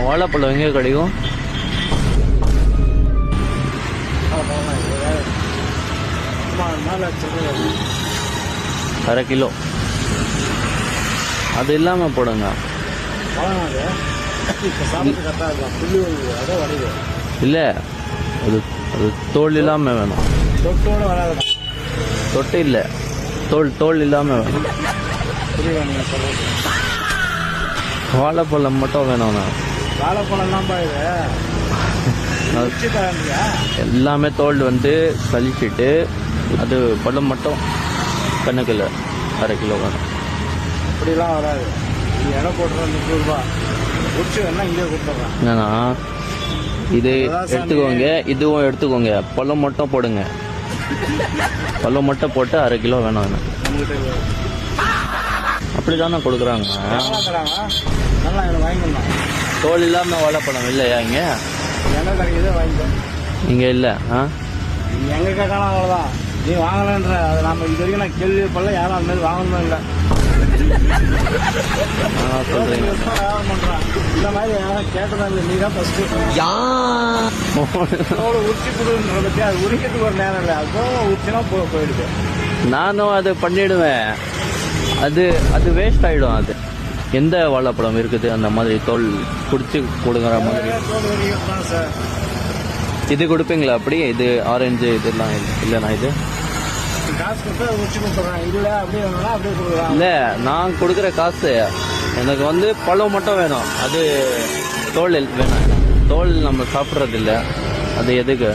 வாழைப்பழம் எங்கே கிடைக்கும்? அரை கிலோ அது இல்லாமல் போடுங்க. இல்லை, அது அது தோல் இல்லாமல் வேணும். தொட்டு இல்லை, தோல் இல்லாமல் வேணும். வாழைப்பழம் மட்டும் வேணும்ண்ணா. எல்லாமே தோல் வந்து கழிச்சிட்டு அது பழம் மட்டும் கணக்கில் அரை கிலோ வேணும். அப்படிலாம் வராது. இடம் போட்டுறோம் 30 ரூபா முடிச்சு வேணா இங்கே கொடுத்துட்றேன். என்னன்னா இது எடுத்துக்கோங்க, இதுவும் எடுத்துக்கோங்க. பழம் மட்டும் போடுங்க. பழம் மட்டும் போட்டு அரை கிலோ வேணும் எனக்கு. அப்படிதானே கொடுக்குறாங்க. நல்லா எனக்கு வாங்கிக்கலாம். தோல் இல்லாமல் வாழைப்பழம் இல்லையா இங்கே? எங்கே கிடைக்குதோ வாங்கிக்கோ. இங்கே இல்லை. நீ எங்கே கேட்கலாம் அவ்வளோதான். நீ வாங்கலன்ற அது நம்ம இது வரைக்கும் நான் கேள்விப்படல. யாரும் அந்த மாதிரி வாங்கணும் இல்லை. சொல்றீங்க இந்த மாதிரி யாரும் கேட்டதா இல்லை. நீ தான் ஃபர்ஸ்ட் உரிச்சு கொடுன்ற பற்றி அது உரிக்கிறதுக்கு ஒரு நேரம் இல்லை. அதுவும் உரிச்சுனா போயிடுது. நானும் அதை பண்ணிடுவேன். அது வேஸ்ட் ஆயிடும். அது எந்த வாழைப்பழம் இருக்குது அந்த மாதிரி தோல் குடிச்சு கொடுக்குற மாதிரி? சார் இது கொடுப்பீங்களா? அப்படி இது ஆரஞ்சு இதெல்லாம் இல்லைண்ணா. இது காசு கொடுத்தா உரிச்சு கொடுத்துட்றேன். இல்லை அப்படியே வேணும்னா அப்படியே கொடுக்குறேன். இல்லை, நான் கொடுக்குற காசு எனக்கு வந்து பழம் மட்டும் வேணும். அது தோல் வேணாம். தோல் நம்ம சாப்பிட்றது இல்லை. அது எதுக்கு?